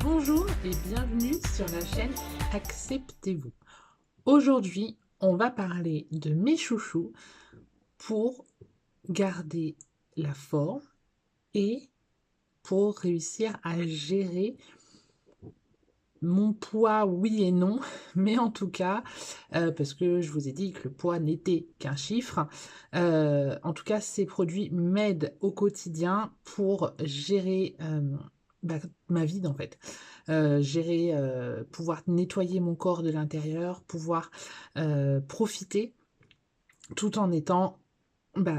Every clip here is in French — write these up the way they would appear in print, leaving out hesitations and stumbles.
Bonjour et bienvenue sur la chaîne Acceptez-vous. Aujourd'hui, on va parler de mes chouchous pour garder la forme et pour réussir à gérer mon poids, oui et non, mais en tout cas, parce que je vous ai dit que le poids n'était qu'un chiffre, en tout cas, ces produits m'aident au quotidien pour gérer ma vie, en fait. Gérer, pouvoir nettoyer mon corps de l'intérieur, pouvoir profiter tout en étant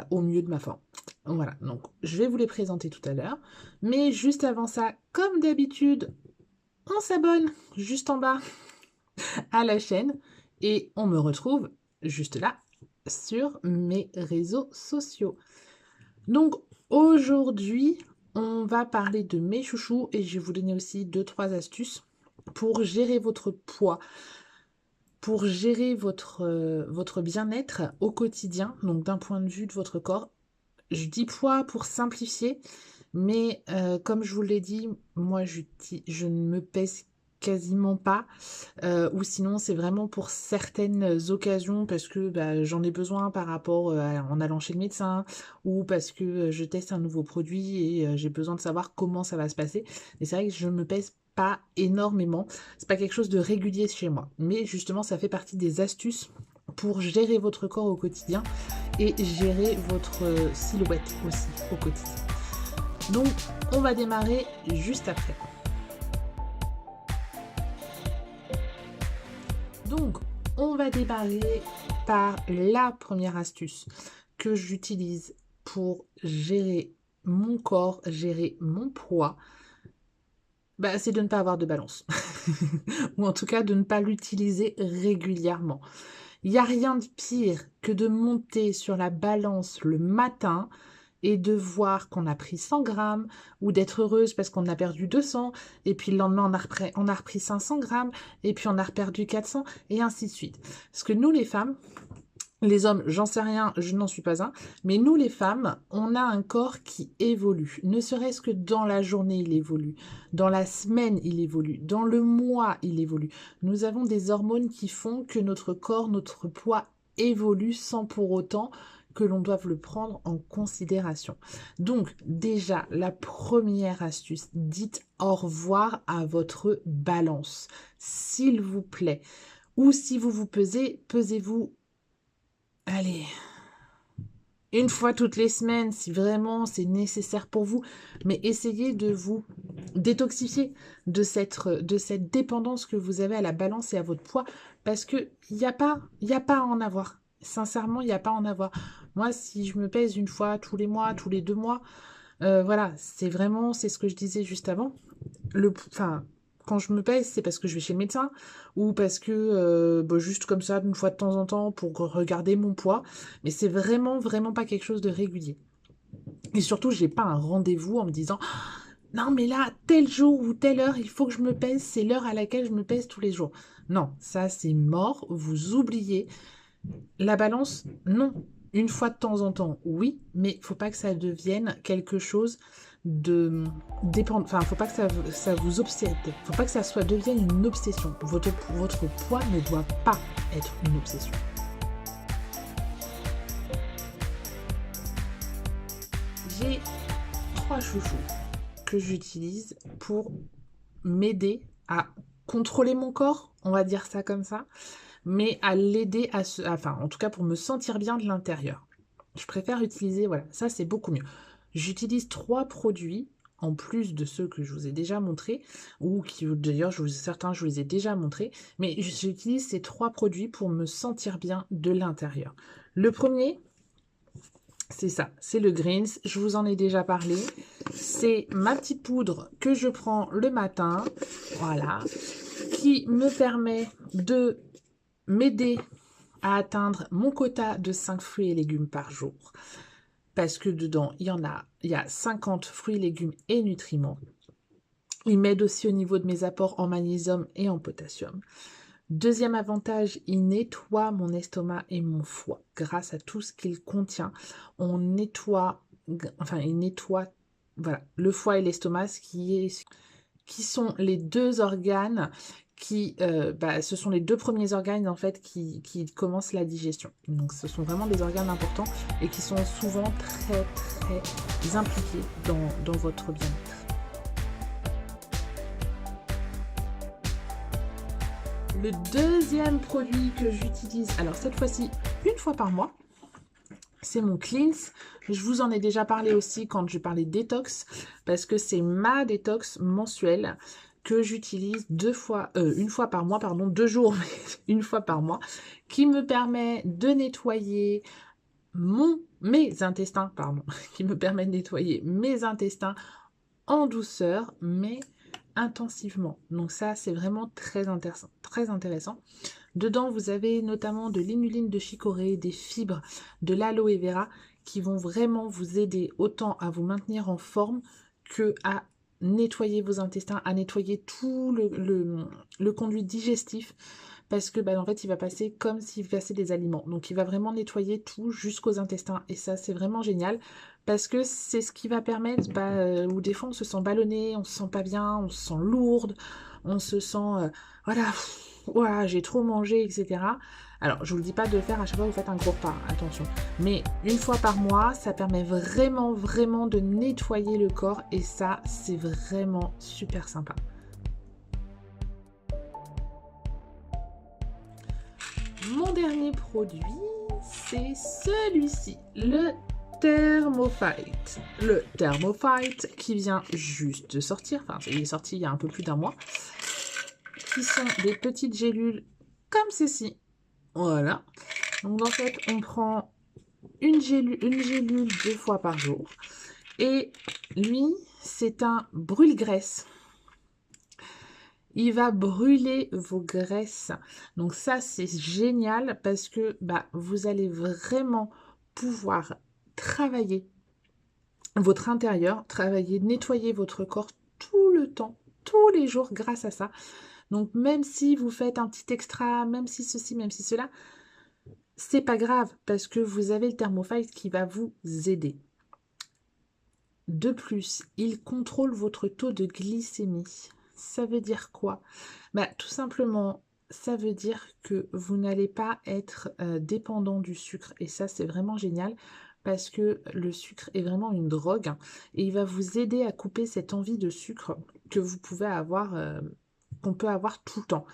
au mieux de ma forme. Voilà, donc je vais vous les présenter tout à l'heure. Mais juste avant ça, comme d'habitude, on s'abonne juste en bas à la chaîne et on me retrouve juste là sur mes réseaux sociaux. Donc aujourd'hui, on va parler de mes chouchous et je vais vous donner aussi 2-3 astuces pour gérer votre poids, pour gérer votre bien-être au quotidien, donc d'un point de vue de votre corps. Je dis poids pour simplifier, mais comme je vous l'ai dit, moi je ne me pèse quasiment pas, ou sinon c'est vraiment pour certaines occasions parce que j'en ai besoin par rapport en allant chez le médecin ou parce que je teste un nouveau produit et j'ai besoin de savoir comment ça va se passer. Et c'est vrai que je me pèse pas énormément, c'est pas quelque chose de régulier chez moi, mais justement ça fait partie des astuces pour gérer votre corps au quotidien et gérer votre silhouette aussi au quotidien. Donc on va démarrer juste après. Donc, on va démarrer par la première astuce que j'utilise pour gérer mon corps, gérer mon poids. C'est de ne pas avoir de balance. Ou en tout cas, de ne pas l'utiliser régulièrement. Il n'y a rien de pire que de monter sur la balance le matin et de voir qu'on a pris 100 grammes ou d'être heureuse parce qu'on a perdu 200 et puis le lendemain on a repris 500 grammes et puis on a reperdu 400 et ainsi de suite. Parce que nous les femmes, les hommes, j'en sais rien, je n'en suis pas un, mais nous les femmes, on a un corps qui évolue. Ne serait-ce que dans la journée, il évolue. Dans la semaine, il évolue. Dans le mois, il évolue. Nous avons des hormones qui font que notre corps, notre poids évolue sans pour autant que l'on doive le prendre en considération. Donc déjà, la première astuce, dites au revoir à votre balance, s'il vous plaît. Ou si vous vous pesez, pesez-vous, allez, une fois toutes les semaines, si vraiment c'est nécessaire pour vous, mais essayez de vous détoxifier de cette dépendance que vous avez à la balance et à votre poids, parce que il y a pas à en avoir. Sincèrement, il n'y a pas à en avoir. Moi, si je me pèse une fois tous les mois, tous les 2 mois, voilà, c'est vraiment, c'est ce que je disais juste avant. Enfin, quand je me pèse, c'est parce que je vais chez le médecin ou parce que juste comme ça, une fois de temps en temps pour regarder mon poids. Mais c'est vraiment, vraiment pas quelque chose de régulier. Et surtout, j'ai pas un rendez-vous en me disant non, mais là, tel jour ou telle heure, il faut que je me pèse, c'est l'heure à laquelle je me pèse tous les jours. Non, ça c'est mort, vous oubliez. La balance, non. Une fois de temps en temps, oui, mais faut pas que ça devienne quelque chose de dépend. Enfin, faut pas que ça vous obsède. Faut pas que ça soit devienne une obsession. Votre poids ne doit pas être une obsession. J'ai 3 chouchous que j'utilise pour m'aider à contrôler mon corps, on va dire ça comme ça, mais à l'aider enfin, en tout cas pour me sentir bien de l'intérieur. Je préfère utiliser, voilà, ça c'est beaucoup mieux. J'utilise 3 produits en plus de ceux que je vous ai déjà montrés, ou qui d'ailleurs, certains je vous les ai déjà montrés, mais j'utilise ces 3 produits pour me sentir bien de l'intérieur. Le premier, c'est ça, c'est le Greens, je vous en ai déjà parlé. C'est ma petite poudre que je prends le matin, voilà, qui me permet de m'aider à atteindre mon quota de 5 fruits et légumes par jour. Parce que dedans, il y a 50 fruits, légumes et nutriments. Il m'aide aussi au niveau de mes apports en magnésium et en potassium. Deuxième avantage, il nettoie mon estomac et mon foie. Grâce à tout ce qu'il contient, il nettoie voilà, le foie et l'estomac, ce qui sont les 2 organes qui, ce sont les 2 premiers organes en fait qui commencent la digestion. Donc ce sont vraiment des organes importants et qui sont souvent très, très impliqués dans votre bien-être. Le deuxième produit que j'utilise, alors cette fois-ci, une fois par mois, c'est mon Cleanse. Je vous en ai déjà parlé aussi quand je parlais détox, parce que c'est ma détox mensuelle que j'utilise une fois par mois, pardon, 2 jours, mais une fois par mois, qui me permet de nettoyer mes intestins, pardon, qui me permet de nettoyer mes intestins en douceur, mais intensivement. Donc ça, c'est vraiment très intéressant, très intéressant. Dedans, vous avez notamment de l'inuline de chicorée, des fibres, de l'aloe vera qui vont vraiment vous aider autant à vous maintenir en forme que à nettoyer vos intestins, à nettoyer tout le conduit digestif parce que en fait, il va passer comme s'il passait des aliments. Donc, il va vraiment nettoyer tout jusqu'aux intestins et ça, c'est vraiment génial parce que c'est ce qui va permettre, où des fois, on se sent ballonné, on se sent pas bien, on se sent lourde, on se sent, voilà, j'ai trop mangé, etc. Alors, je vous le dis pas de le faire à chaque fois que vous faites un gros repas, attention. Mais une fois par mois, ça permet vraiment, vraiment de nettoyer le corps et ça, c'est vraiment super sympa. Mon dernier produit, c'est celui-ci, le Thermophyte. Le Thermophyte qui vient juste de sortir, enfin, il est sorti il y a un peu plus d'un mois, qui sont des petites gélules comme ceci. Voilà. Donc, en fait, on prend une gélule 2 fois par jour. Et lui, c'est un brûle-graisse. Il va brûler vos graisses. Donc ça, c'est génial parce que vous allez vraiment pouvoir travailler votre intérieur, nettoyer votre corps tout le temps, tous les jours grâce à ça. Donc même si vous faites un petit extra, même si ceci, même si cela, c'est pas grave parce que vous avez le Thermophyte qui va vous aider. De plus, il contrôle votre taux de glycémie. Ça veut dire quoi? Tout simplement, ça veut dire que vous n'allez pas être dépendant du sucre. Et ça, c'est vraiment génial parce que le sucre est vraiment une drogue et il va vous aider à couper cette envie de sucre que vous pouvez avoir, qu'on peut avoir tout le temps.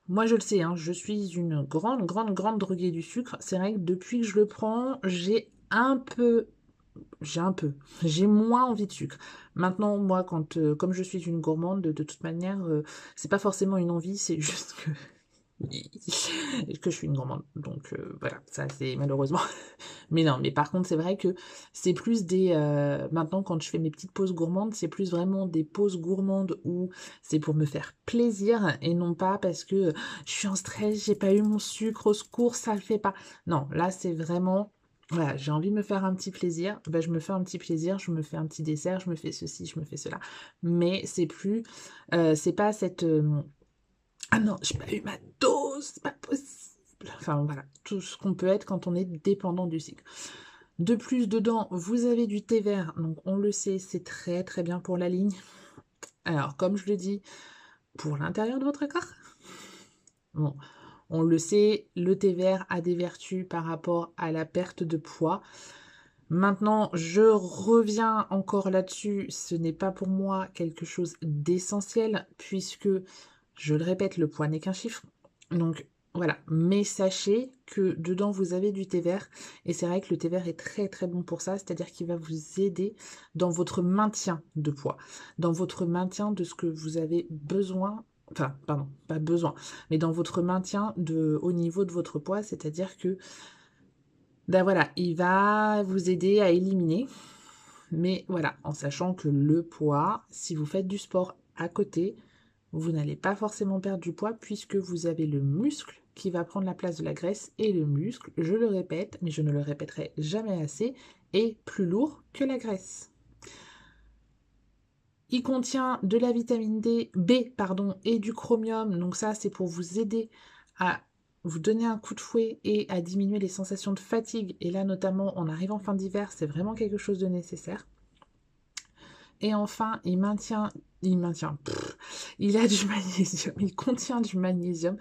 Moi, je le sais, hein, je suis une grande, grande, grande droguée du sucre. C'est vrai que depuis que je le prends, j'ai j'ai moins envie de sucre. Maintenant, moi, comme je suis une gourmande, de toute manière, c'est pas forcément une envie, c'est juste que je suis une gourmande. Donc voilà, ça c'est malheureusement. Mais non, mais par contre, c'est vrai que c'est plus maintenant, quand je fais mes petites pauses gourmandes, c'est plus vraiment des pauses gourmandes où c'est pour me faire plaisir et non pas parce que je suis en stress, j'ai pas eu mon sucre, au secours, ça le fait pas. Non, là, c'est vraiment. Voilà, j'ai envie de me faire un petit plaisir, je me fais un petit plaisir, je me fais un petit dessert, je me fais ceci, je me fais cela. Mais c'est plus, c'est pas cette, ah non, j'ai pas eu ma dose, c'est pas possible. Enfin voilà, tout ce qu'on peut être quand on est dépendant du sucre. De plus, dedans, vous avez du thé vert, donc on le sait, c'est très très bien pour la ligne. Alors, comme je le dis, pour l'intérieur de votre corps, bon, on le sait, le thé vert a des vertus par rapport à la perte de poids. Maintenant, je reviens encore là-dessus, ce n'est pas pour moi quelque chose d'essentiel, puisque, je le répète, le poids n'est qu'un chiffre. Donc voilà, mais sachez que dedans, vous avez du thé vert, et c'est vrai que le thé vert est très très bon pour ça, c'est-à-dire qu'il va vous aider dans votre maintien de poids, dans votre maintien de ce que vous avez besoin, enfin, pardon, pas besoin, mais dans votre maintien au niveau de votre poids, c'est-à-dire que voilà, il va vous aider à éliminer. Mais voilà, en sachant que le poids, si vous faites du sport à côté, vous n'allez pas forcément perdre du poids puisque vous avez le muscle qui va prendre la place de la graisse et le muscle, je le répète, mais je ne le répéterai jamais assez, est plus lourd que la graisse. Il contient de la vitamine B, pardon, et du chromium, donc ça c'est pour vous aider à vous donner un coup de fouet et à diminuer les sensations de fatigue. Et là notamment, en arrivant en fin d'hiver, c'est vraiment quelque chose de nécessaire. Et enfin, il a du magnésium, il contient du magnésium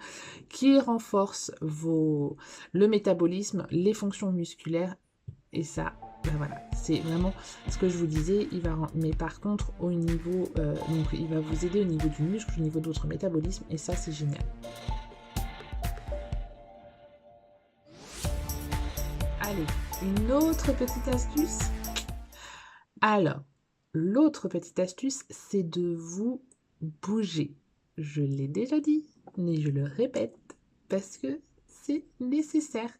qui renforce le métabolisme, les fonctions musculaires. Et ça, ben voilà, c'est vraiment ce que je vous disais. Mais par contre, au niveau, donc il va vous aider au niveau du muscle, au niveau de votre métabolisme. Et ça, c'est génial. Allez, une autre petite astuce. Alors, l'autre petite astuce, c'est de vous bouger. Je l'ai déjà dit, mais je le répète parce que c'est nécessaire.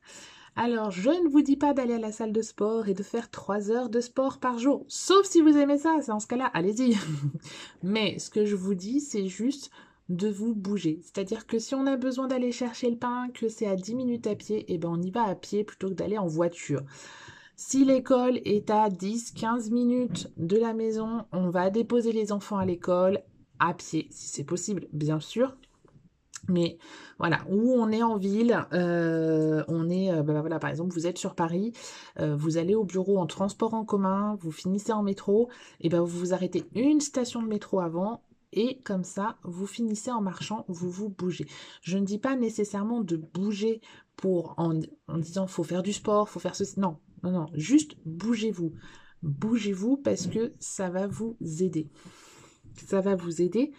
Alors, je ne vous dis pas d'aller à la salle de sport et de faire 3 heures de sport par jour, sauf si vous aimez ça, dans ce cas-là, allez-y. Mais ce que je vous dis, c'est juste de vous bouger. C'est-à-dire que si on a besoin d'aller chercher le pain, que c'est à 10 minutes à pied, eh ben on y va à pied plutôt que d'aller en voiture. Si l'école est à 10-15 minutes de la maison, on va déposer les enfants à l'école à pied, si c'est possible, bien sûr. Mais voilà, où on est en ville, voilà, par exemple, vous êtes sur Paris, vous allez au bureau en transport en commun, vous finissez en métro, et ben vous vous arrêtez une station de métro avant, et comme ça, vous finissez en marchant, vous vous bougez. Je ne dis pas nécessairement de bouger en disant faut faire du sport, faut faire ceci. Non, non, non, juste bougez-vous. Bougez-vous parce que ça va vous aider. Ça va vous aider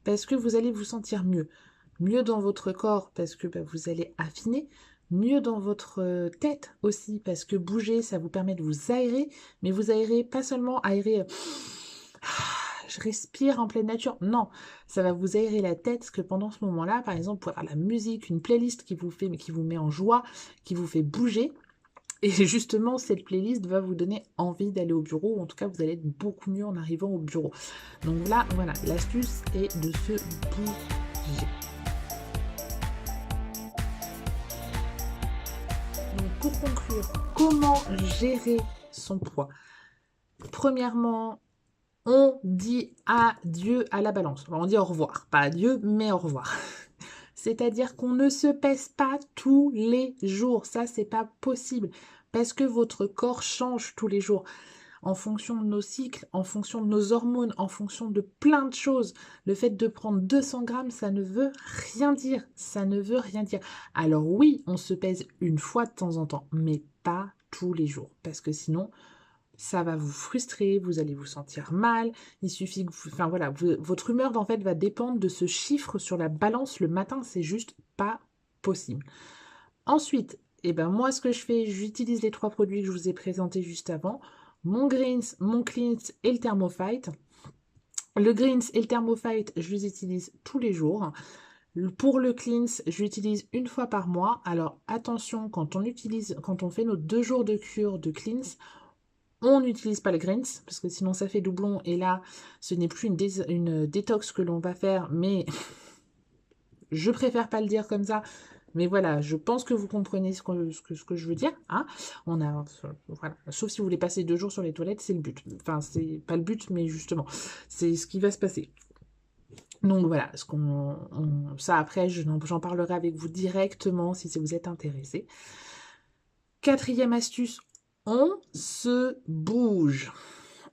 parce que vous allez vous sentir mieux. Mieux dans votre corps parce que vous allez affiner, mieux dans votre tête aussi parce que bouger, ça vous permet de vous aérer, mais vous aérez pas seulement aérer, je respire en pleine nature, non, ça va vous aérer la tête parce que pendant ce moment-là, par exemple, vous pouvez avoir la musique, une playlist qui vous met en joie, qui vous fait bouger. Et justement, cette playlist va vous donner envie d'aller au bureau, ou en tout cas, vous allez être beaucoup mieux en arrivant au bureau. Donc là, voilà, l'astuce est de se bouger. Donc pour conclure, comment gérer son poids? Premièrement, on dit adieu à la balance. On dit au revoir. Pas adieu, mais au revoir. C'est-à-dire qu'on ne se pèse pas tous les jours. Ça, c'est pas possible. Parce que votre corps change tous les jours. En fonction de nos cycles, en fonction de nos hormones, en fonction de plein de choses. Le fait de prendre 200 grammes, ça ne veut rien dire. Ça ne veut rien dire. Alors oui, on se pèse une fois de temps en temps, mais pas tous les jours. Parce que sinon, ça va vous frustrer, vous allez vous sentir mal. Il suffit que enfin voilà, votre humeur en fait va dépendre de ce chiffre sur la balance le matin. C'est juste pas possible. Ensuite, moi, ce que je fais, j'utilise les 3 produits que je vous ai présentés juste avant. Mon Greens, mon Cleanse et le Thermophyte. Le Greens et le Thermophyte, je les utilise tous les jours. Pour le Cleanse, je l'utilise une fois par mois. Alors attention, quand on fait nos 2 jours de cure de Cleanse, on n'utilise pas le Greens, parce que sinon ça fait doublon. Et là, ce n'est plus une détox que l'on va faire, mais je préfère pas le dire comme ça. Mais voilà, je pense que vous comprenez ce que je veux dire. Hein. Voilà. Sauf si vous voulez passer 2 jours sur les toilettes, c'est le but. Enfin, c'est pas le but, mais justement, c'est ce qui va se passer. Donc voilà, ça après, j'en parlerai avec vous directement si vous êtes intéressé. 4e astuce, on se bouge.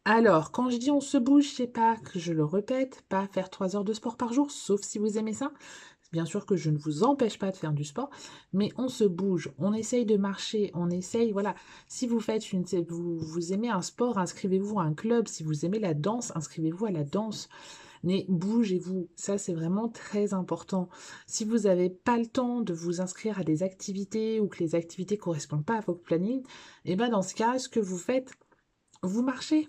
Alors, quand je dis on se bouge, c'est pas que je le répète, pas faire 3 heures de sport par jour, sauf si vous aimez ça. Bien sûr que je ne vous empêche pas de faire du sport, mais on se bouge, on essaye de marcher, on essaye, voilà. Si vous vous aimez un sport, inscrivez-vous à un club. Si vous aimez la danse, inscrivez-vous à la danse. Mais bougez-vous, ça c'est vraiment très important. Si vous n'avez pas le temps de vous inscrire à des activités ou que les activités ne correspondent pas à votre planning, dans ce cas, ce que vous faites, vous marchez.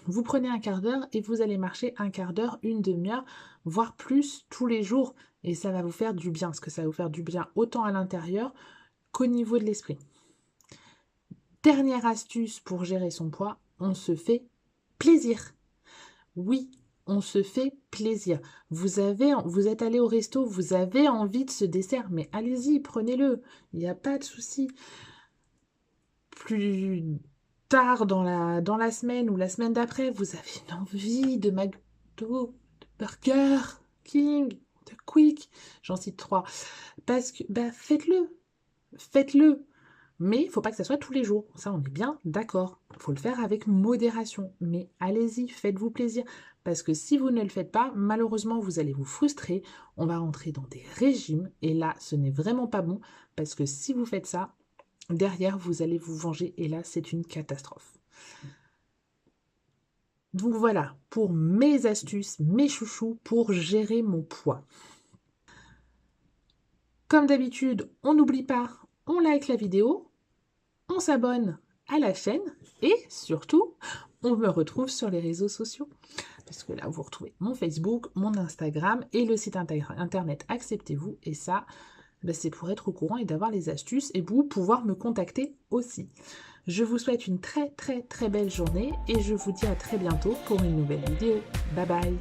Vous prenez un quart d'heure et vous allez marcher un quart d'heure, une demi-heure, voire plus tous les jours. Et ça va vous faire du bien, parce que ça va vous faire du bien autant à l'intérieur qu'au niveau de l'esprit. Dernière astuce pour gérer son poids, on se fait plaisir. Oui, on se fait plaisir. Vous êtes allé au resto, vous avez envie de ce dessert, mais allez-y, prenez-le. Il n'y a pas de souci. Plus tard dans la semaine ou la semaine d'après, vous avez une envie de McDo, de Burger King, de Quick, j'en cite 3. Parce que faites-le. Faites-le. Mais il ne faut pas que ça soit tous les jours. Ça, on est bien d'accord. Il faut le faire avec modération. Mais allez-y, faites-vous plaisir. Parce que si vous ne le faites pas, malheureusement, vous allez vous frustrer. On va rentrer dans des régimes. Et là, ce n'est vraiment pas bon. Parce que si vous faites ça, derrière, vous allez vous venger. Et là, c'est une catastrophe. Donc voilà, pour mes astuces, mes chouchous, pour gérer mon poids. Comme d'habitude, on n'oublie pas, on like la vidéo, on s'abonne à la chaîne et surtout, on me retrouve sur les réseaux sociaux. Parce que là, vous retrouvez mon Facebook, mon Instagram et le site internet Acceptez-vous. Et ça, c'est pour être au courant et d'avoir les astuces et vous pouvoir me contacter aussi. Je vous souhaite une très très très belle journée et je vous dis à très bientôt pour une nouvelle vidéo. Bye bye!